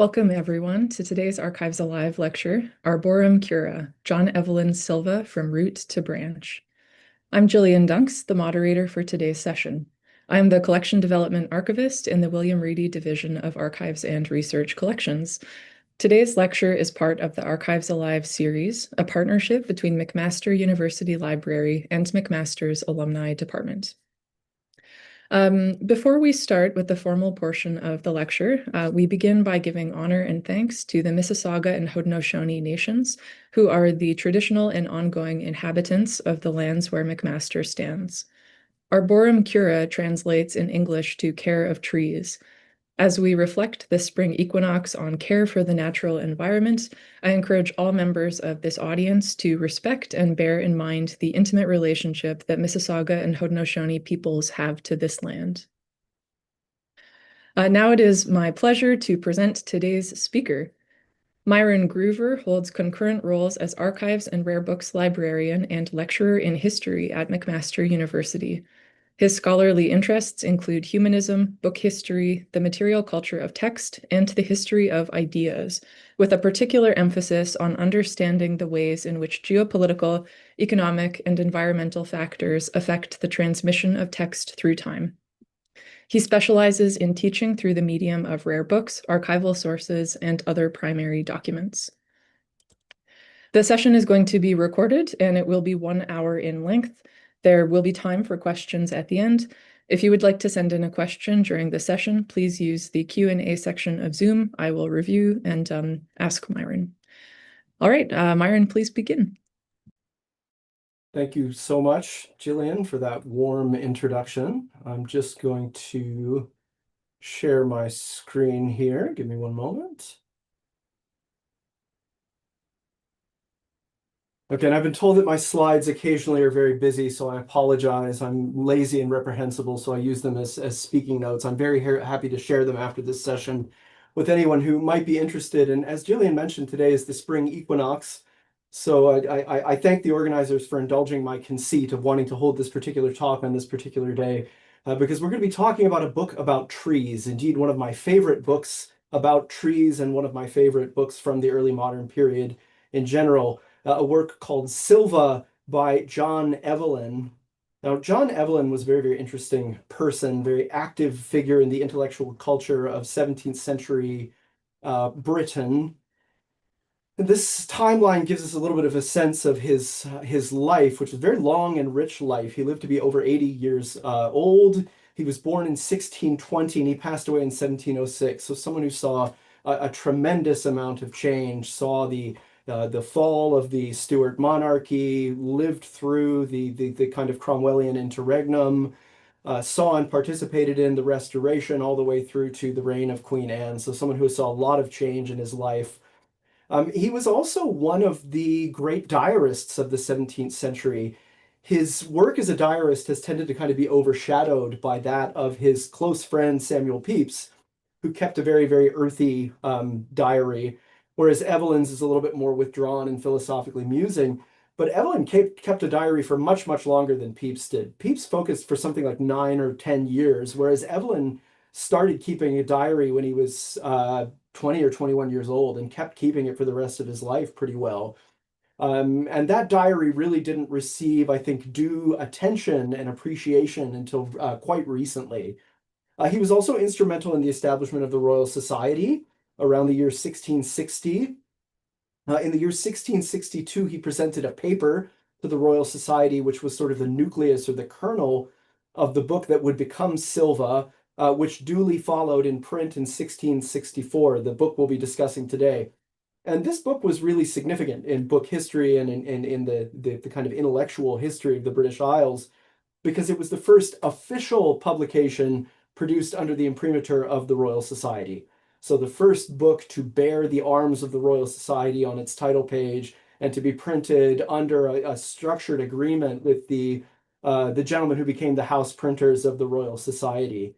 Welcome, everyone, to today's Archives Alive lecture, Arborum Cura, John Evelyn Sylva from Root to Branch. I'm Jillian Dunks, the moderator for today's session. I'm the Collection Development Archivist in the William Reedy Division of Archives and Research Collections. Today's lecture is part of the Archives Alive series, a partnership between McMaster University Library and McMaster's Alumni Department. Before we start with the formal portion of the lecture, we begin by giving honor and thanks to the Mississauga and Haudenosaunee nations, who are the traditional and ongoing inhabitants of the lands where McMaster stands. Arborum Cura translates in English to care of trees. As we reflect the spring equinox on care for the natural environment, I encourage all members of this audience to respect and bear in mind the intimate relationship that Mississauga and Haudenosaunee peoples have to this land. Now it is my pleasure to present today's speaker. Myron Groover holds concurrent roles as Archives and Rare Books librarian and lecturer in history at McMaster University. His scholarly interests include humanism, book history, the material culture of text, and the history of ideas, with a particular emphasis on understanding the ways in which geopolitical, economic, and environmental factors affect the transmission of text through time. He specializes in teaching through the medium of rare books, archival sources, and other primary documents. The session is going to be recorded, and it will be 1 hour in length. There will be time for questions at the end. If you would like to send in a question during the session, please use the Q&A section of Zoom. I will review and ask Myron. All right, Myron, please begin. Thank you so much, Jillian, for that warm introduction. I'm just going to share my screen here. Give me one moment. Okay, and I've been told that my slides occasionally are very busy, so I apologize. I'm lazy and reprehensible, so I use them as speaking notes. I'm very happy to share them after this session with anyone who might be interested. And as Jillian mentioned, today is the spring equinox. So I thank the organizers for indulging my conceit of wanting to hold this particular talk on this particular day, because we're going to be talking about a book about trees. Indeed, one of my favorite books about trees and one of my favorite books from the early modern period in general. A work called Sylva by John Evelyn. Now, John Evelyn was a very, very interesting person, very active figure in the intellectual culture of 17th century Britain. And this timeline gives us a little bit of a sense of his life, which was a very long and rich life. He lived to be over 80 years old. He was born in 1620 and he passed away in 1706. So someone who saw a tremendous amount of change, saw the fall of the Stuart monarchy, lived through the kind of Cromwellian interregnum, saw and participated in the Restoration all the way through to the reign of Queen Anne. So someone who saw a lot of change in his life. He was also one of the great diarists of the 17th century. His work as a diarist has tended to kind of be overshadowed by that of his close friend Samuel Pepys, who kept a very, very earthy diary, whereas Evelyn's is a little bit more withdrawn and philosophically musing. But Evelyn kept a diary for much, much longer than Pepys did. Pepys focused for something like 9 or 10 years, whereas Evelyn started keeping a diary when he was 20 or 21 years old and kept keeping it for the rest of his life pretty well. And that diary really didn't receive, I think, due attention and appreciation until quite recently. He was also instrumental in the establishment of the Royal Society around the year 1660. In the year 1662, he presented a paper to the Royal Society, which was sort of the nucleus or the kernel of the book that would become Sylva, which duly followed in print in 1664, the book we'll be discussing today. And this book was really significant in book history and in the kind of intellectual history of the British Isles, because it was the first official publication produced under the imprimatur of the Royal Society. So the first book to bear the arms of the Royal Society on its title page and to be printed under a structured agreement with the gentleman who became the house printers of the Royal Society.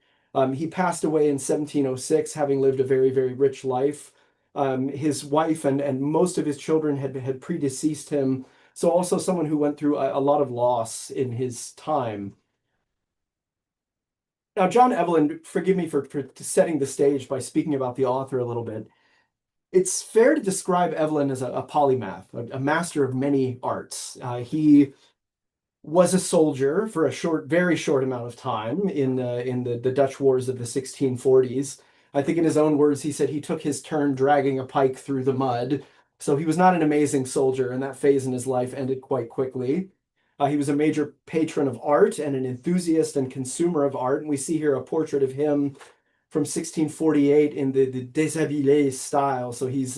He passed away in 1706, having lived a very, very rich life. His wife and most of his children had predeceased him, so also someone who went through a lot of loss in his time. Now, John Evelyn, forgive me for setting the stage by speaking about the author a little bit. It's fair to describe Evelyn as a polymath, a master of many arts. He was a soldier for a very short amount of time in the Dutch wars of the 1640s. I think in his own words, he said he took his turn dragging a pike through the mud. So he was not an amazing soldier, and that phase in his life ended quite quickly. He was a major patron of art and an enthusiast and consumer of art. And we see here a portrait of him from 1648 in the déshabillé style. So he's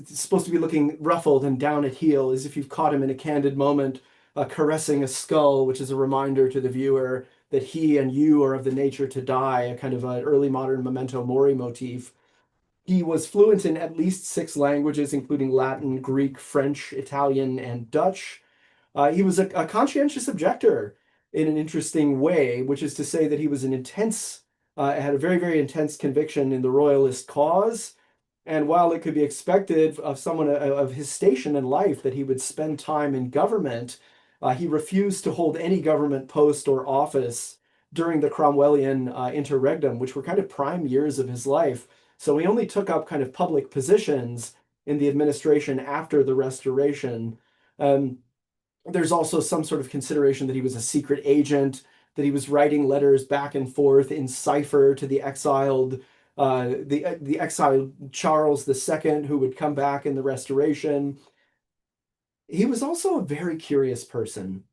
supposed to be looking ruffled and down at heel, as if you've caught him in a candid moment, caressing a skull, which is a reminder to the viewer that he and you are of the nature to die, a kind of an early modern memento mori motif. He was fluent in at least 6 languages, including Latin, Greek, French, Italian, and Dutch. He was a conscientious objector in an interesting way, which is to say that he was had a very, very intense conviction in the royalist cause. And while it could be expected of someone of his station in life that he would spend time in government, he refused to hold any government post or office during the Cromwellian interregnum, which were kind of prime years of his life. So he only took up kind of public positions in the administration after the Restoration. Um, there's also some sort of consideration that he was a secret agent, that he was writing letters back and forth in cipher to the exiled Charles II, who would come back in the Restoration. He was also a very curious person.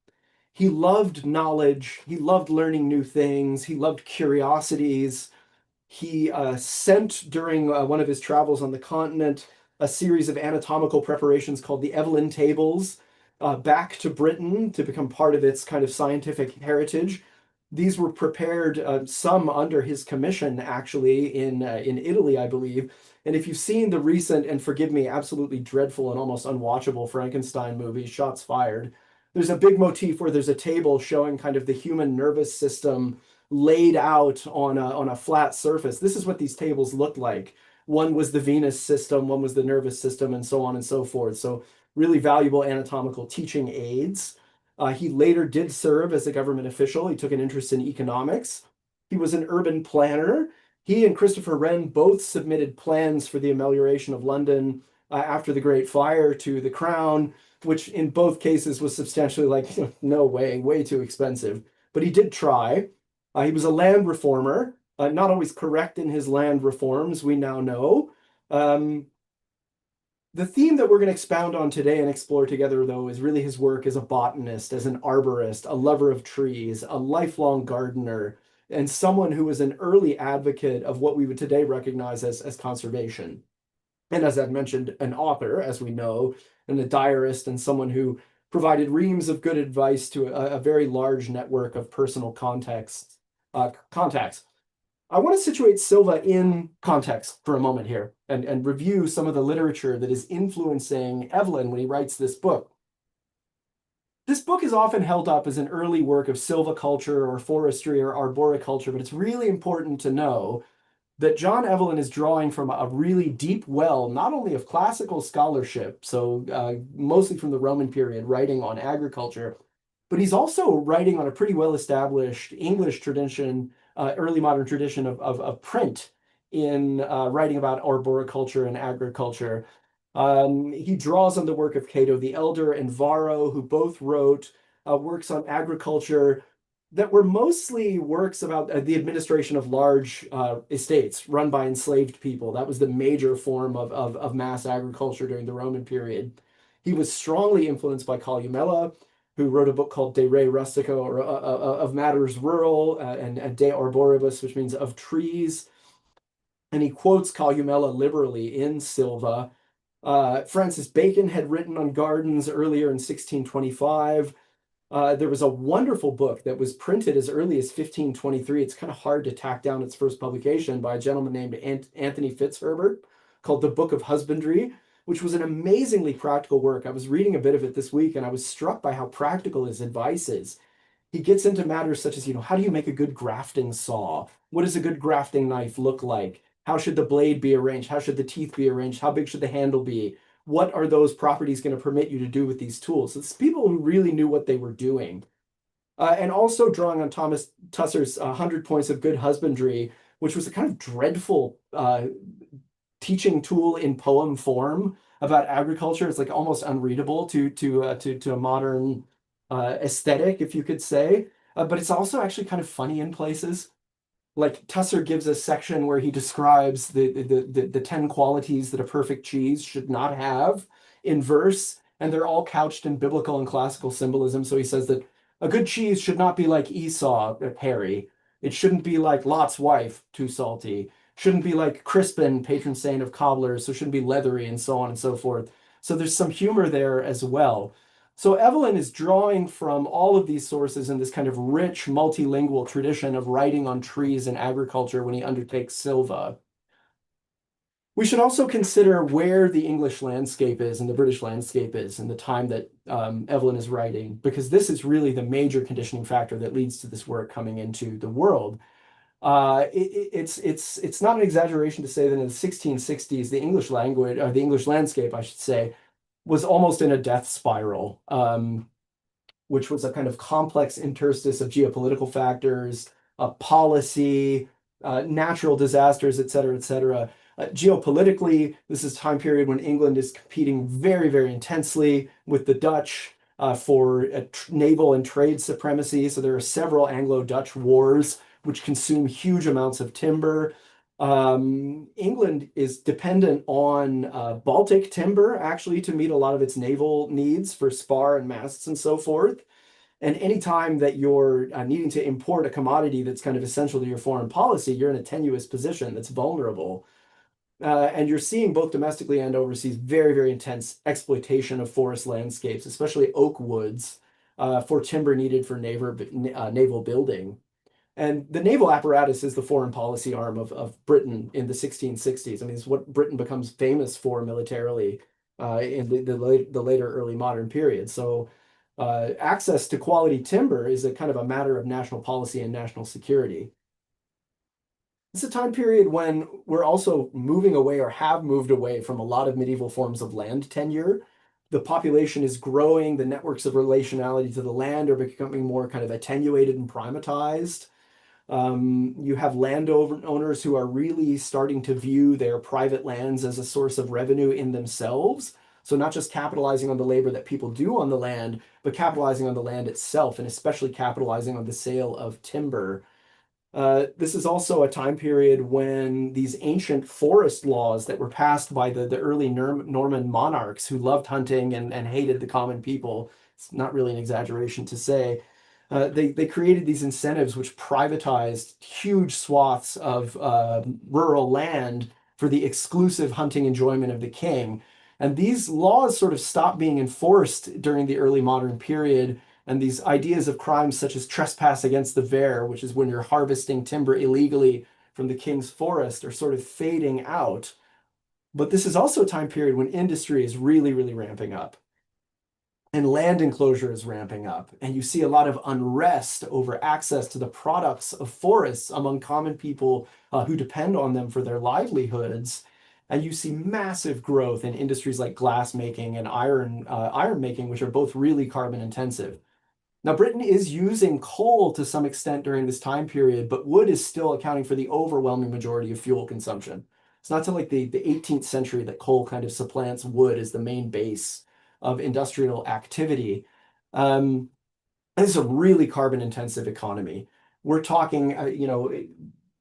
He loved knowledge. He loved learning new things. He loved curiosities. He sent during one of his travels on the continent a series of anatomical preparations called the Evelyn Tables back to Britain to become part of its kind of scientific heritage. These were prepared, some under his commission, actually, in Italy, I believe. And if you've seen the recent, and forgive me, absolutely dreadful and almost unwatchable Frankenstein movie, Shots Fired, there's a big motif where there's a table showing kind of the human nervous system laid out on a flat surface. This is what these tables looked like. One was the venous system, one was the nervous system, and so on and so forth. So really valuable anatomical teaching aids. He later did serve as a government official. He took an interest in economics. He was an urban planner. He and Christopher Wren both submitted plans for the amelioration of London after the Great Fire to the Crown, which in both cases was substantially like, no way, way too expensive. But he did try. He was a land reformer, not always correct in his land reforms, we now know. The theme that we're going to expound on today and explore together, though, is really his work as a botanist, as an arborist, a lover of trees, a lifelong gardener, and someone who was an early advocate of what we would today recognize as conservation. And as I've mentioned, an author, as we know, and a diarist, and someone who provided reams of good advice to a very large network of personal contacts. I want to situate Sylva in context for a moment here and review some of the literature that is influencing Evelyn when he writes this book. This book is often held up as an early work of silviculture or forestry or arboriculture, but it's really important to know that John Evelyn is drawing from a really deep well, not only of classical scholarship, so mostly from the Roman period, writing on agriculture, but he's also writing on a pretty well-established English tradition, early modern tradition of print in writing about arboriculture and agriculture. He draws on the work of Cato the Elder and Varro, who both wrote works on agriculture that were mostly works about the administration of large estates run by enslaved people. That was the major form of mass agriculture during the Roman period. He was strongly influenced by Columella, who wrote a book called De Re Rustico, or of matters rural, and De Arboribus, which means of trees. And he quotes Columella liberally in Sylva. Francis Bacon had written on gardens earlier in 1625. There was a wonderful book that was printed as early as 1523. It's kind of hard to tack down its first publication by a gentleman named Anthony Fitzherbert called The Book of Husbandry, which was an amazingly practical work. I was reading a bit of it this week and I was struck by how practical his advice is. He gets into matters such as, how do you make a good grafting saw? What does a good grafting knife look like? How should the blade be arranged? How should the teeth be arranged? How big should the handle be? What are those properties going to permit you to do with these tools? It's people who really knew what they were doing. And also drawing on Thomas Tusser's 100 Points of Good Husbandry, which was a kind of dreadful teaching tool in poem form about agriculture. It's like almost unreadable to a modern aesthetic, if you could say. But it's also actually kind of funny in places. Like Tusser gives a section where he describes the 10 qualities that a perfect cheese should not have in verse, and they're all couched in biblical and classical symbolism. So he says that a good cheese should not be like Esau, hairy. It shouldn't be like Lot's wife, too salty. Shouldn't be like Crispin, patron saint of cobblers, so shouldn't be leathery, and so on and so forth. So there's some humor there as well. So Evelyn is drawing from all of these sources in this kind of rich multilingual tradition of writing on trees and agriculture when he undertakes Sylva. We should also consider where the English landscape is and the British landscape is in the time that Evelyn is writing, because this is really the major conditioning factor that leads to this work coming into the world. It's not an exaggeration to say that in the 1660s, the English language, or the English landscape, I should say, was almost in a death spiral. Which was a kind of complex interstice of geopolitical factors, policy, natural disasters, et cetera, et cetera. Geopolitically, this is a time period when England is competing very, very intensely with the Dutch for naval and trade supremacy. So there are several Anglo-Dutch wars which consume huge amounts of timber. England is dependent on Baltic timber actually to meet a lot of its naval needs for spar and masts and so forth. And anytime that you're needing to import a commodity that's kind of essential to your foreign policy, you're in a tenuous position that's vulnerable. And you're seeing both domestically and overseas very, very intense exploitation of forest landscapes, especially oak woods, for timber needed for naval building. And the naval apparatus is the foreign policy arm of Britain in the 1660s. I mean, it's what Britain becomes famous for militarily in the later early modern period. So access to quality timber is a kind of a matter of national policy and national security. It's a time period when we're also moving away or have moved away from a lot of medieval forms of land tenure. The population is growing, the networks of relationality to the land are becoming more kind of attenuated and primatized. You have landowners who are really starting to view their private lands as a source of revenue in themselves. So not just capitalizing on the labor that people do on the land, but capitalizing on the land itself, and especially capitalizing on the sale of timber. This is also a time period when these ancient forest laws that were passed by the early Norman monarchs who loved hunting and hated the common people, it's not really an exaggeration to say, they created these incentives which privatized huge swaths of rural land for the exclusive hunting enjoyment of the king. And these laws sort of stopped being enforced during the early modern period. And these ideas of crimes such as trespass against the ver, which is when you're harvesting timber illegally from the king's forest, are sort of fading out. But this is also a time period when industry is really, really ramping up and land enclosure is ramping up. And you see a lot of unrest over access to the products of forests among common people who depend on them for their livelihoods. And you see massive growth in industries like glass making and iron making, which are both really carbon intensive. Now, Britain is using coal to some extent during this time period, but wood is still accounting for the overwhelming majority of fuel consumption. It's not till like the 18th century that coal kind of supplants wood as the main base of industrial activity. This is a really carbon intensive economy. We're talking,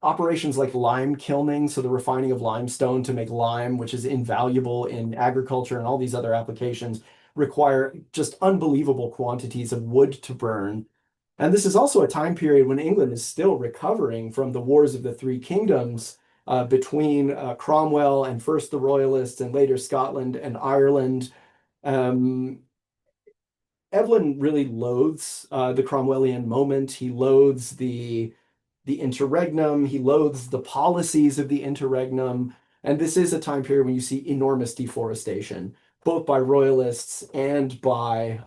operations like lime kilning, so the refining of limestone to make lime, which is invaluable in agriculture and all these other applications, require just unbelievable quantities of wood to burn. And this is also a time period when England is still recovering from the Wars of the Three Kingdoms between Cromwell and first the Royalists and later Scotland and Ireland. Um, Evelyn really loathes the Cromwellian moment. He loathes the interregnum. He loathes the policies of the interregnum. And this is a time period when you see enormous deforestation, both by royalists and by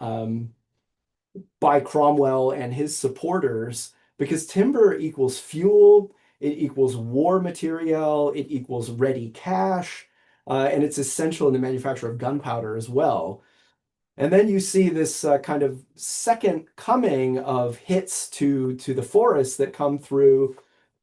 Cromwell and his supporters, because timber equals fuel, it equals war material, it equals ready cash, and it's essential in the manufacture of gunpowder as well. And then you see this kind of second coming of hits to the forests that come through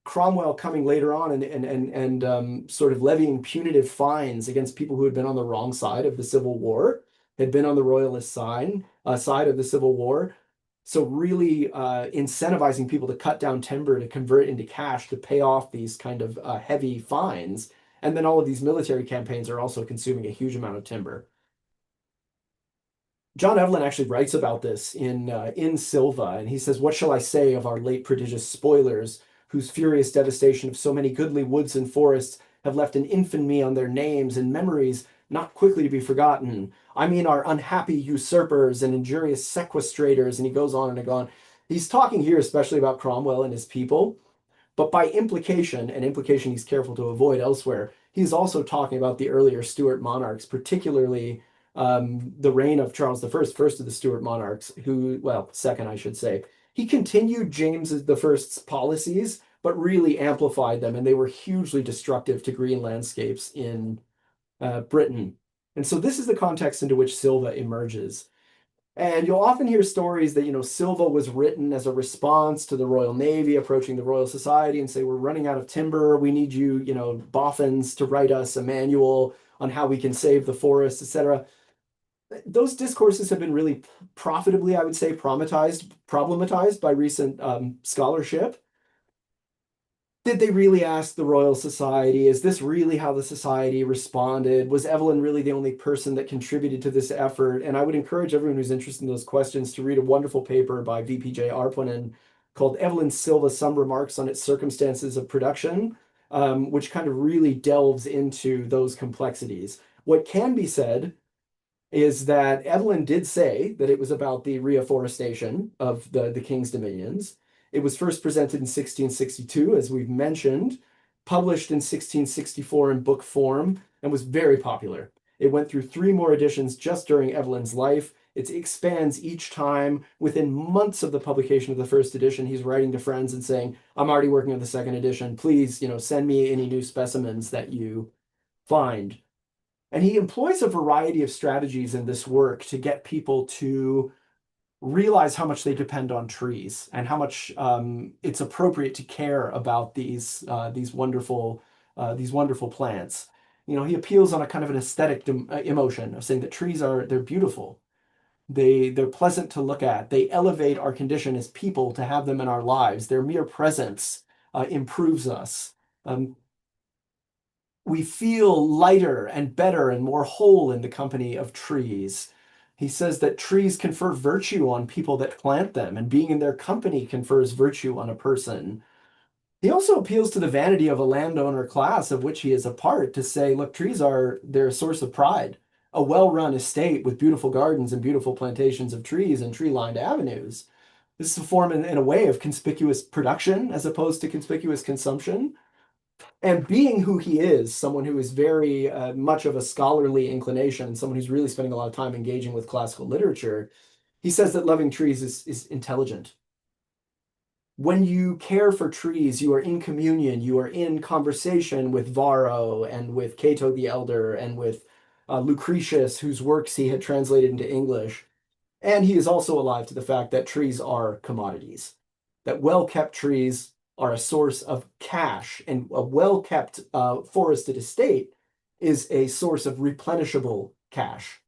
Cromwell coming later on and sort of levying punitive fines against people who had been on the wrong side of the Civil War, had been on the Royalist side of the Civil War. So really incentivizing people to cut down timber to convert into cash to pay off these kind of heavy fines. And then all of these military campaigns are also consuming a huge amount of timber. John Evelyn actually writes about this in Sylva, and he says, "What shall I say of our late prodigious spoilers, whose furious devastation of so many goodly woods and forests have left an infamy on their names and memories not quickly to be forgotten? I mean our unhappy usurpers and injurious sequestrators," and he goes on and on. He's talking here especially about Cromwell and his people, but by implication, an implication he's careful to avoid elsewhere, he's also talking about the earlier Stuart monarchs, particularly the reign of Charles I, first of the Stuart monarchs, who, well, second, I should say. He continued James the First's policies, but really amplified them, and they were hugely destructive to green landscapes in Britain. And so this is the context into which Sylva emerges. And you'll often hear stories that, Sylva was written as a response to the Royal Navy approaching the Royal Society and say, we're running out of timber. We need you, boffins to write us a manual on how we can save the forest, etc. Those discourses have been really profitably, I would say, problematized by recent scholarship. Did they really ask the Royal Society? Is this really how the Society responded? Was Evelyn really the only person that contributed to this effort? And I would encourage everyone who's interested in those questions to read a wonderful paper by VPJ Arponen called Evelyn Sylva, Some Remarks on Its Circumstances of Production, which kind of really delves into those complexities. What can be said is that Evelyn did say that it was about the reforestation of the King's Dominions. It was first presented in 1662, as we've mentioned, published in 1664 in book form, and was very popular. It went through 3 more editions just during Evelyn's life. It expands each time. Within months of the publication of the first edition, he's writing to friends and saying, I'm already working on the second edition. Please, send me any new specimens that you find. And he employs a variety of strategies in this work to get people to realize how much they depend on trees and how much it's appropriate to care about these wonderful plants. He appeals on a kind of an aesthetic emotion of saying that they're beautiful. They're pleasant to look at. They elevate our condition as people to have them in our lives. Their mere presence improves us. We feel lighter and better and more whole in the company of trees. He says that trees confer virtue on people that plant them, and being in their company confers virtue on a person. He also appeals to the vanity of a landowner class of which he is a part to say, look, they're a source of pride. A well-run estate with beautiful gardens and beautiful plantations of trees and tree-lined avenues. This is a form in a way of conspicuous production as opposed to conspicuous consumption. And being who he is, someone who is very much of a scholarly inclination, someone who's really spending a lot of time engaging with classical literature, he says that loving trees is intelligent. When you care for trees, you are in communion, you are in conversation with Varro and with Cato the Elder and with Lucretius, whose works he had translated into English. And he is also alive to the fact that trees are commodities, that well-kept trees are a source of cash, and a well-kept forested estate is a source of replenishable cash.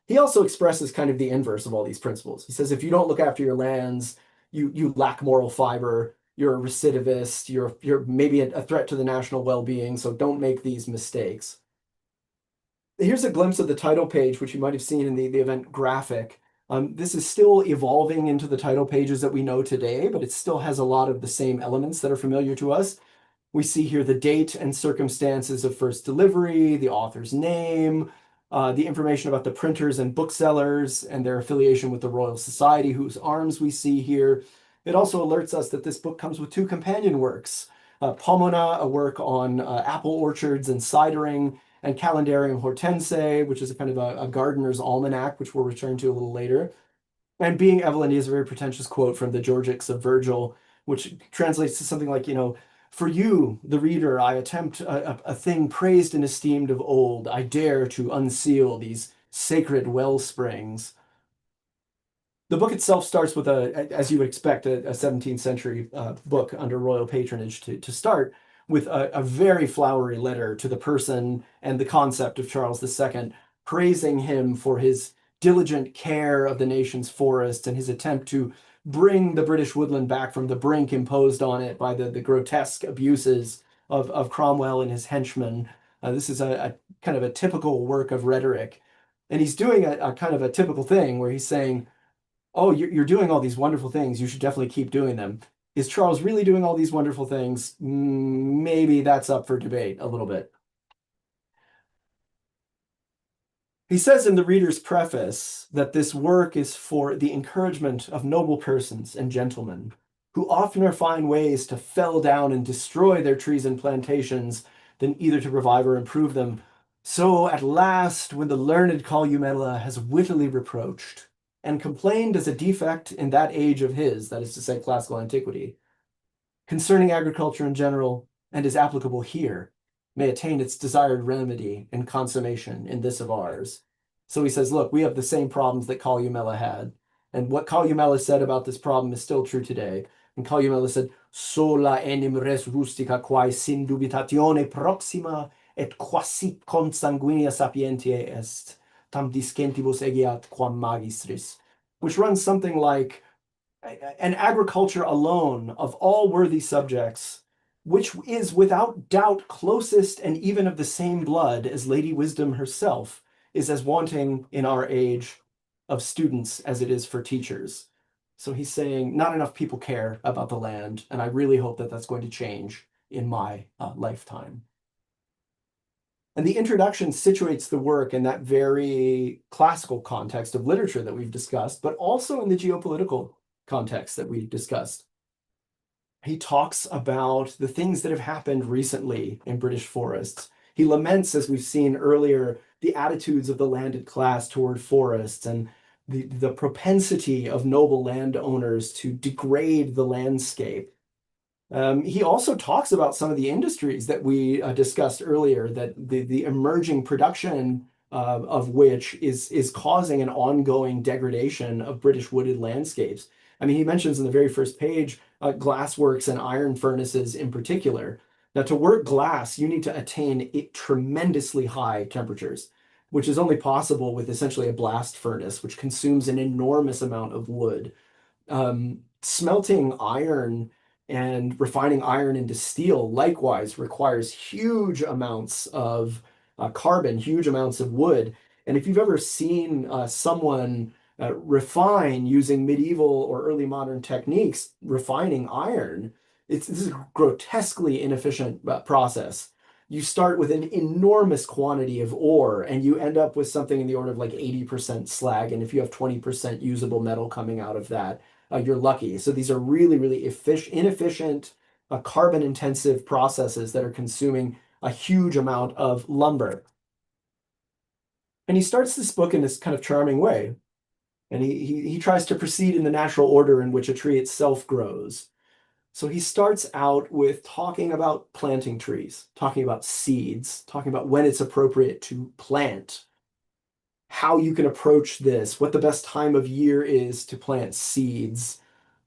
He also expresses kind of the inverse of all these principles. He says, if you don't look after your lands, you lack moral fiber, you're a recidivist, you're maybe a threat to the national well-being, so don't make these mistakes. Here's a glimpse of the title page, which you might have seen in the event graphic. This is still evolving into the title pages that we know today, but it still has a lot of the same elements that are familiar to us. We see here the date and circumstances of first delivery, the author's name, the information about the printers and booksellers and their affiliation with the Royal Society, whose arms we see here. It also alerts us that this book comes with 2 companion works. Pomona, a work on apple orchards and cidering, and Calendarium Hortense, which is a kind of a gardener's almanac, which we'll return to a little later. And being Evelyn is a very pretentious quote from the Georgics of Virgil, which translates to something like, for you, the reader, I attempt a thing praised and esteemed of old. I dare to unseal these sacred well springs. The book itself starts with as you would expect, a 17th century book under royal patronage to start with a very flowery letter to the person and the concept of Charles II, praising him for his diligent care of the nation's forests and his attempt to bring the British woodland back from the brink imposed on it by the grotesque abuses of Cromwell and his henchmen. This is a kind of a typical work of rhetoric. And he's doing a kind of a typical thing where he's saying, oh, you're doing all these wonderful things. You should definitely keep doing them. Is Charles really doing all these wonderful things? Maybe that's up for debate a little bit. He says in the reader's preface that this work is for the encouragement of noble persons and gentlemen who oftener find ways to fell down and destroy their trees and plantations than either to revive or improve them. So at last, when the learned Columella has wittily reproached and complained as a defect in that age of his, that is to say, classical antiquity, concerning agriculture in general, and is applicable here, may attain its desired remedy and consummation in this of ours. So he says, look, we have the same problems that Columella had. And what Columella said about this problem is still true today. And Columella said, sola enim res rustica quae sin dubitatione proxima et quasi consanguinea sapientiae est, tam discentibus egeat quam magistris, which runs something like, an agriculture alone of all worthy subjects, which is without doubt closest and even of the same blood as Lady Wisdom herself, is as wanting in our age of students as it is for teachers. So he's saying not enough people care about the land, and I really hope that that's going to change in my lifetime. And the introduction situates the work in that very classical context of literature that we've discussed, but also in the geopolitical context that we discussed. He talks about the things that have happened recently in British forests. He laments, as we've seen earlier, the attitudes of the landed class toward forests and the propensity of noble landowners to degrade the landscape. He also talks about some of the industries that we discussed earlier, that the emerging production of which is causing an ongoing degradation of British wooded landscapes. I mean, he mentions in the very first page glassworks and iron furnaces in particular. Now, to work glass, you need to attain tremendously high temperatures, which is only possible with essentially a blast furnace, which consumes an enormous amount of wood. Smelting iron and refining iron into steel likewise requires huge amounts of carbon, huge amounts of wood. And if you've ever seen someone refine using medieval or early modern techniques, refining iron, this is a grotesquely inefficient process. You start with an enormous quantity of ore and you end up with something in the order of like 80% slag. And if you have 20% usable metal coming out of that, you're lucky. So these are really, really inefficient, carbon intensive processes that are consuming a huge amount of lumber. And he starts this book in this kind of charming way. And he tries to proceed in the natural order in which a tree itself grows. So he starts out with talking about planting trees, talking about seeds, talking about when it's appropriate to plant, how you can approach this, what the best time of year is to plant seeds.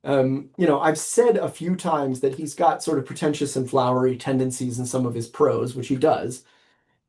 I've said a few times that he's got sort of pretentious and flowery tendencies in some of his prose, which he does,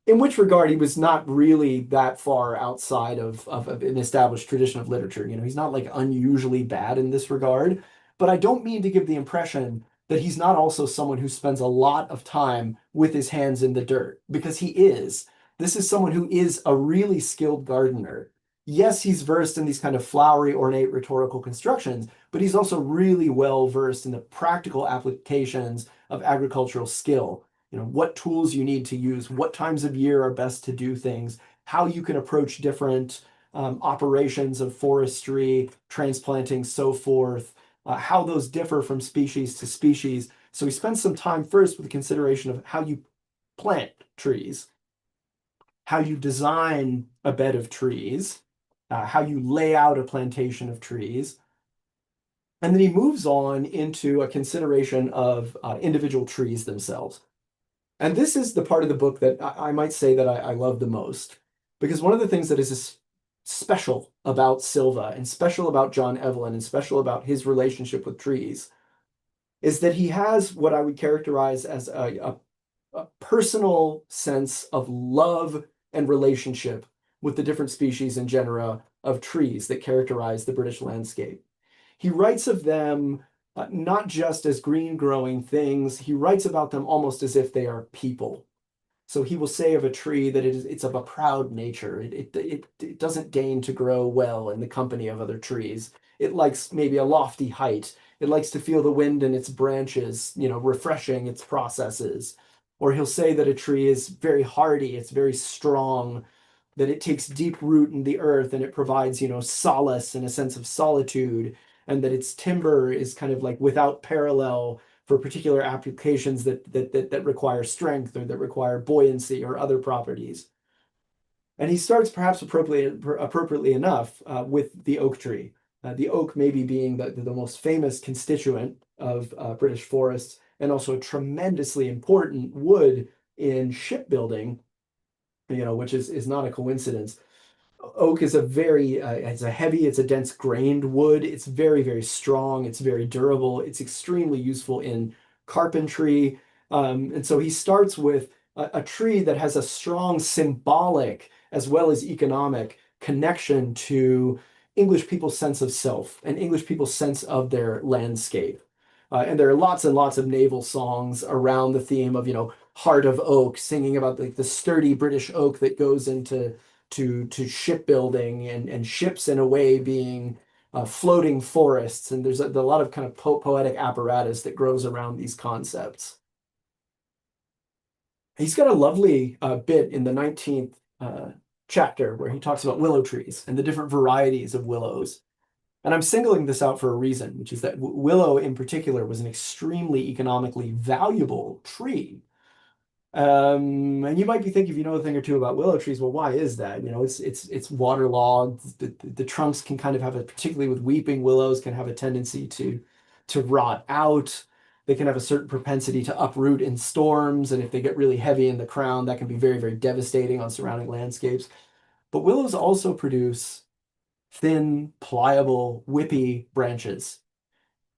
in which regard he was not really that far outside of an established tradition of literature. He's not like unusually bad in this regard, but I don't mean to give the impression that he's not also someone who spends a lot of time with his hands in the dirt, because he is. This is someone who is a really skilled gardener. Yes, he's versed in these kind of flowery, ornate rhetorical constructions, but he's also really well versed in the practical applications of agricultural skill. What tools you need to use, what times of year are best to do things, how you can approach different operations of forestry, transplanting, so forth, how those differ from species to species. So he spends some time first with the consideration of how you plant trees, how you design a bed of trees, how you lay out a plantation of trees. And then he moves on into a consideration of individual trees themselves. And this is the part of the book that I might say that I love the most, because one of the things that is special about Sylva and special about John Evelyn and special about his relationship with trees is that he has what I would characterize as a personal sense of love and relationship with the different species and genera of trees that characterize the British landscape. He writes of them not just as green growing things, he writes about them almost as if they are people. So he will say of a tree that it's of a proud nature. It doesn't deign to grow well in the company of other trees. It likes maybe a lofty height. It likes to feel the wind in its branches, refreshing its processes. Or he'll say that a tree is very hardy, it's very strong, that it takes deep root in the earth and it provides, solace and a sense of solitude, and that its timber is kind of like without parallel for particular applications that require strength or that require buoyancy or other properties. And he starts perhaps appropriately enough with the oak tree. The oak maybe being the most famous constituent of British forests and also a tremendously important wood in shipbuilding, which is not a coincidence. Oak is it's a heavy, it's a dense grained wood. It's very, very strong. It's very durable. It's extremely useful in carpentry. And so he starts with a tree that has a strong symbolic as well as economic connection to English people's sense of self and English people's sense of their landscape. And there are lots and lots of naval songs around the theme of, Heart of Oak, singing about the sturdy British oak that goes into to shipbuilding and ships in a way being floating forests. And there's a lot of kind of poetic apparatus that grows around these concepts. He's got a lovely bit in the 19th chapter where he talks about willow trees and the different varieties of willows. And I'm singling this out for a reason, which is that willow in particular was an extremely economically valuable tree. And you might be thinking, if you know a thing or two about willow trees, well, why is that? It's waterlogged. The trunks can kind of have a, particularly with weeping willows, can have a tendency to rot out. They can have a certain propensity to uproot in storms, and if they get really heavy in the crown, that can be very, very devastating on surrounding landscapes. But willows also produce thin, pliable, whippy branches.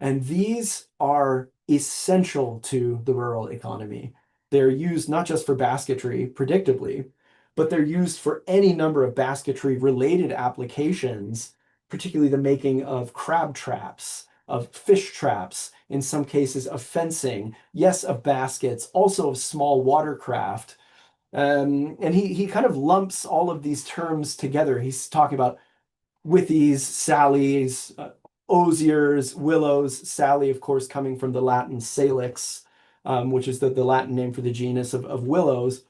And these are essential to the rural economy. They're used not just for basketry, predictably, but they're used for any number of basketry related applications, particularly the making of crab traps, of fish traps, in some cases of fencing, yes, of baskets, also of small watercraft. And he kind of lumps all of these terms together. He's talking about withies, sallies, osiers, willows, sally, of course, coming from the Latin salix, which is the Latin name for the genus of willows.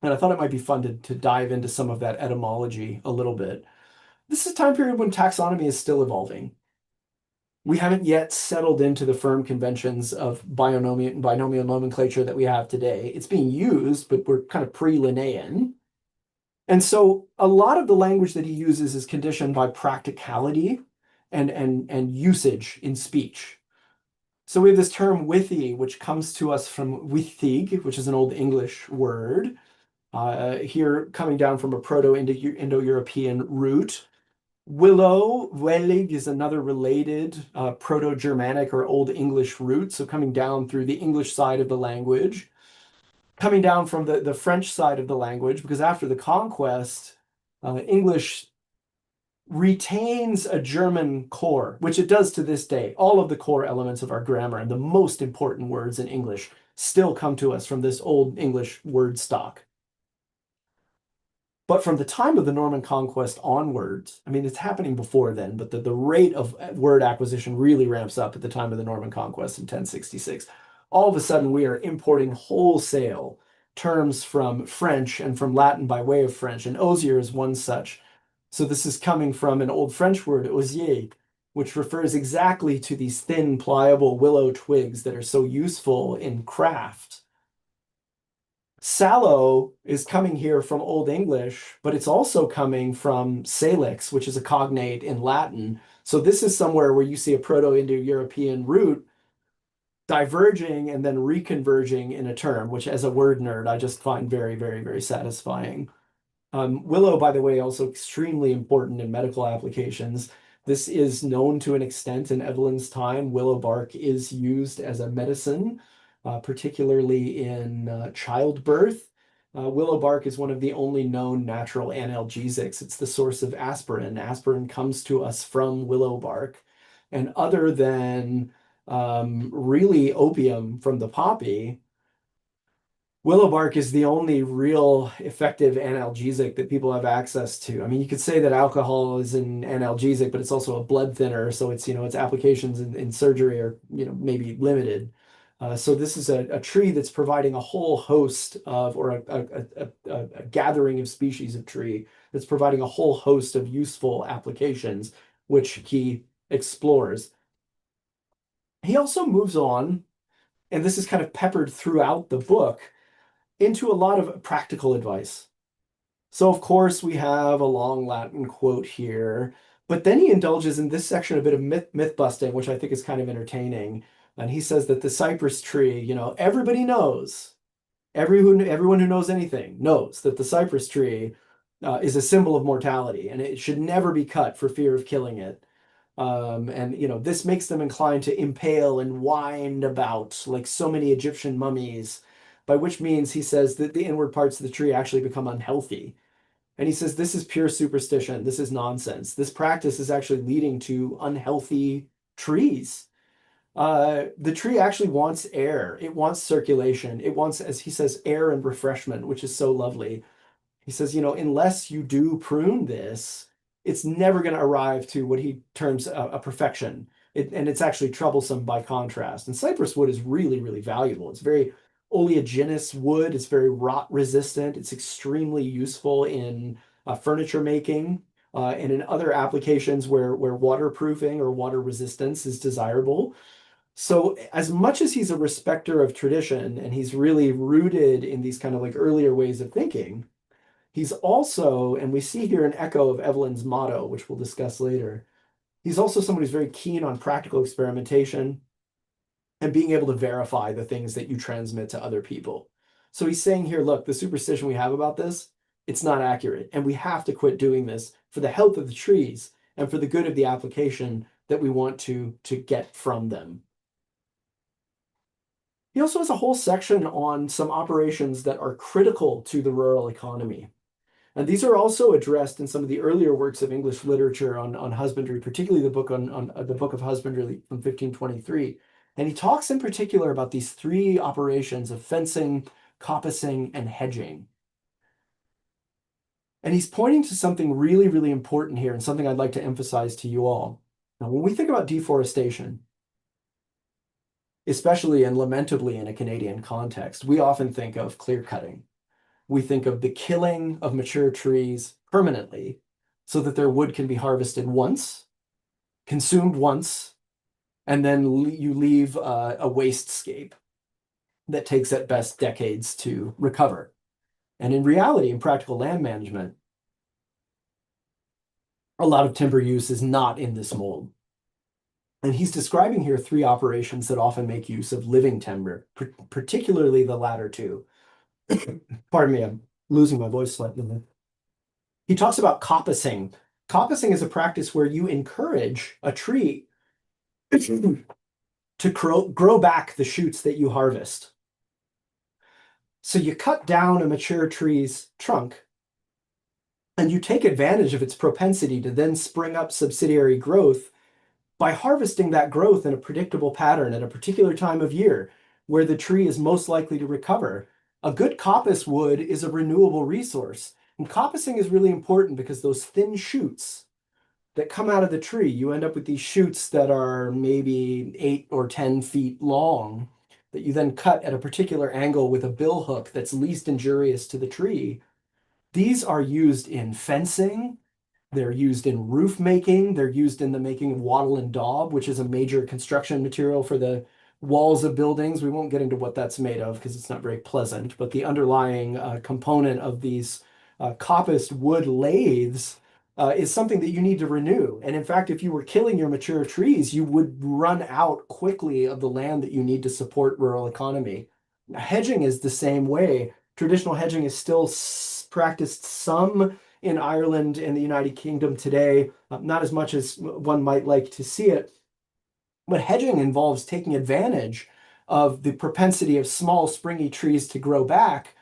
And I thought it might be fun to dive into some of that etymology a little bit. This is a time period when taxonomy is still evolving. We haven't yet settled into the firm conventions of binomial nomenclature that we have today. It's being used, but we're kind of pre-Linnaean. And so a lot of the language that he uses is conditioned by practicality and usage in speech. So we have this term withy, which comes to us from withig, which is an Old English word, here coming down from a Proto-Indo-European root. Willow, welig, is another related Proto-Germanic or Old English root, so coming down through the English side of the language, coming down from the French side of the language, because after the conquest, English retains a German core, which it does to this day. All of the core elements of our grammar and the most important words in English still come to us from this Old English word stock. But from the time of the Norman conquest onwards, I mean, it's happening before then, but the rate of word acquisition really ramps up at the time of the Norman conquest in 1066. All of a sudden, we are importing wholesale terms from French and from Latin by way of French, and osier is one such. So this is coming from an Old French word, osier, which refers exactly to these thin, pliable willow twigs that are so useful in craft. Sallow is coming here from Old English, but it's also coming from salix, which is a cognate in Latin. So this is somewhere where you see a Proto-Indo-European root diverging and then reconverging in a term, which as a word nerd, I just find very, very, very satisfying. Willow, by the way, also extremely important in medical applications. This is known to an extent in Evelyn's time. Willow bark is used as a medicine, particularly in childbirth. Willow bark is one of the only known natural analgesics. It's the source of aspirin. Aspirin comes to us from willow bark. And other than really opium from the poppy, willow bark is the only real effective analgesic that people have access to. I mean, you could say that alcohol is an analgesic, but it's also a blood thinner. So it's, its applications in surgery are, maybe limited. So this is a tree that's providing a whole host of, or a gathering of species of tree that's providing a whole host of useful applications, which he explores. He also moves on, and this is kind of peppered throughout the book, into a lot of practical advice. So, of course, we have a long Latin quote here, but then he indulges in this section a bit of myth busting, which I think is kind of entertaining. And he says that the cypress tree, everybody knows, everyone who knows anything knows that the cypress tree is a symbol of mortality, and it should never be cut for fear of killing it. And this makes them inclined to impale and wind about like so many Egyptian mummies, by which means he says that the inward parts of the tree actually become unhealthy. And he says this is pure superstition. This is nonsense. This practice is actually leading to unhealthy trees. The tree actually wants air. It wants circulation. It wants, as he says, air and refreshment, which is so lovely. He says, unless you do prune this, it's never going to arrive to what he terms a perfection. And it's actually troublesome by contrast. And cypress wood is really, really valuable. It's very oleaginous wood. It's very rot resistant. It's extremely useful in furniture making and in other applications where waterproofing or water resistance is desirable. So as much as he's a respecter of tradition and he's really rooted in these kind of like earlier ways of thinking, he's also, and we see here an echo of Evelyn's motto, which we'll discuss later. He's also someone who's very keen on practical experimentation and being able to verify the things that you transmit to other people. So he's saying here, look, the superstition we have about this, it's not accurate. And we have to quit doing this for the health of the trees and for the good of the application that we want to get from them. He also has a whole section on some operations that are critical to the rural economy. And these are also addressed in some of the earlier works of English literature on husbandry, particularly the book on the Book of Husbandry from 1523. And he talks in particular about these three operations of fencing, coppicing, and hedging. And he's pointing to something really, really important here and something I'd like to emphasize to you all. Now, when we think about deforestation, especially and lamentably in a Canadian context, we often think of clear cutting. We think of the killing of mature trees permanently so that their wood can be harvested once, consumed once, and then you leave a wastescape that takes at best decades to recover. And in reality, in practical land management, a lot of timber use is not in this mold. And he's describing here three operations that often make use of living timber, particularly the latter two. Pardon me, I'm losing my voice slightly. He talks about coppicing. Coppicing is a practice where you encourage a tree to grow back the shoots that you harvest. So you cut down a mature tree's trunk and you take advantage of its propensity to then spring up subsidiary growth by harvesting that growth in a predictable pattern at a particular time of year where the tree is most likely to recover. A good coppice wood is a renewable resource. And coppicing is really important because those thin shoots that come out of the tree, you end up with these shoots that are maybe 8 or 10 feet long that you then cut at a particular angle with a bill hook that's least injurious to the tree. These are used in fencing. They're used in roof making. They're used in the making of wattle and daub, which is a major construction material for the walls of buildings. We won't get into what that's made of because it's not very pleasant, but the underlying component of these coppiced wood lathes is something that you need to renew. And in fact, if you were killing your mature trees, you would run out quickly of the land that you need to support rural economy. Hedging is the same way. Traditional hedging is still practiced some in Ireland and the United Kingdom today, not as much as one might like to see it. But hedging involves taking advantage of the propensity of small springy trees to grow back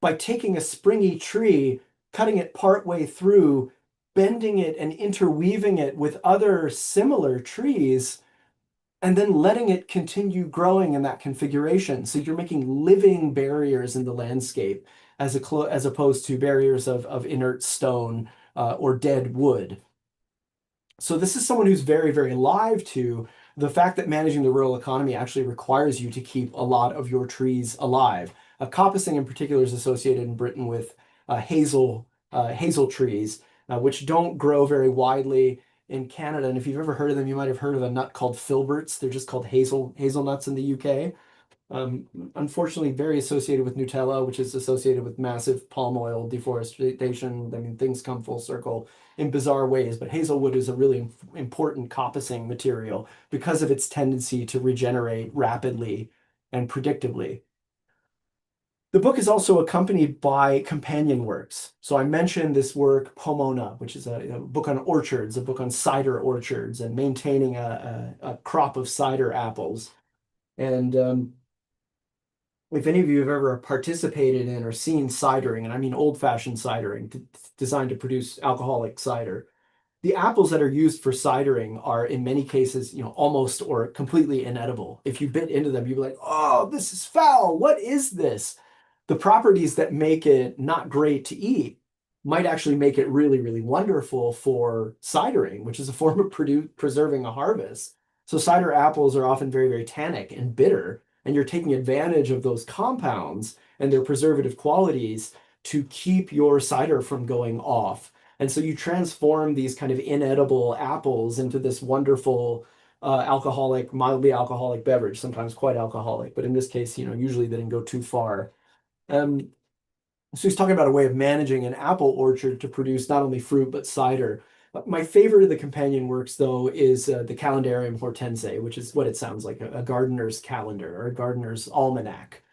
by taking a springy tree, cutting it partway through, bending it and interweaving it with other similar trees, and then letting it continue growing in that configuration. So you're making living barriers in the landscape as opposed to barriers of inert stone or dead wood. So this is someone who's very, very alive to the fact that managing the rural economy actually requires you to keep a lot of your trees alive. Coppicing in particular is associated in Britain with hazel trees, which don't grow very widely in Canada. And if you've ever heard of them, you might have heard of a nut called filberts. They're just called hazelnuts in the UK. Unfortunately, very associated with Nutella, which is associated with massive palm oil deforestation. I mean, things come full circle in bizarre ways, but hazelwood is a really important coppicing material because of its tendency to regenerate rapidly and predictably. The book is also accompanied by companion works. So I mentioned this work, Pomona, which is a book on orchards, a book on cider orchards and maintaining a crop of cider apples. And if any of you have ever participated in or seen cidering, and I mean old-fashioned cidering, designed to produce alcoholic cider, the apples that are used for cidering are in many cases, almost or completely inedible. If you bit into them, you'd be like, "Oh, this is foul. What is this?" The properties that make it not great to eat might actually make it really, really wonderful for cidering, which is a form of preserving a harvest. So cider apples are often very, very tannic and bitter, and you're taking advantage of those compounds and their preservative qualities to keep your cider from going off. And so you transform these kind of inedible apples into this wonderful mildly alcoholic beverage, sometimes quite alcoholic, but in this case, usually they didn't go too far. Um, so he's talking about a way of managing an apple orchard to produce not only fruit but cider. My favorite of the companion works, though, is the Calendarium Hortense, which is what it sounds like, a gardener's calendar or a gardener's almanac.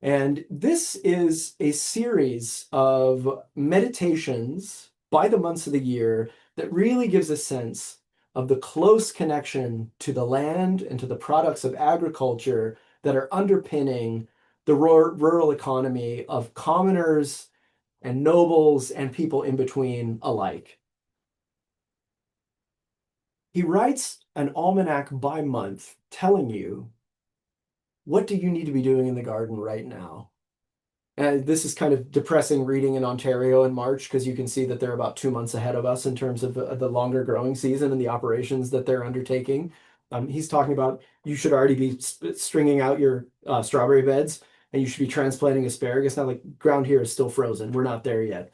And this is a series of meditations by the months of the year that really gives a sense of the close connection to the land and to the products of agriculture that are underpinning the rural economy of commoners and nobles and people in between alike. He writes an almanac by month telling you, what do you need to be doing in the garden right now? And this is kind of depressing reading in Ontario in March because you can see that they're about 2 months ahead of us in terms of the longer growing season and the operations that they're undertaking. He's talking about you should already be stringing out your strawberry beds and you should be transplanting asparagus. Now, like ground here is still frozen. We're not there yet.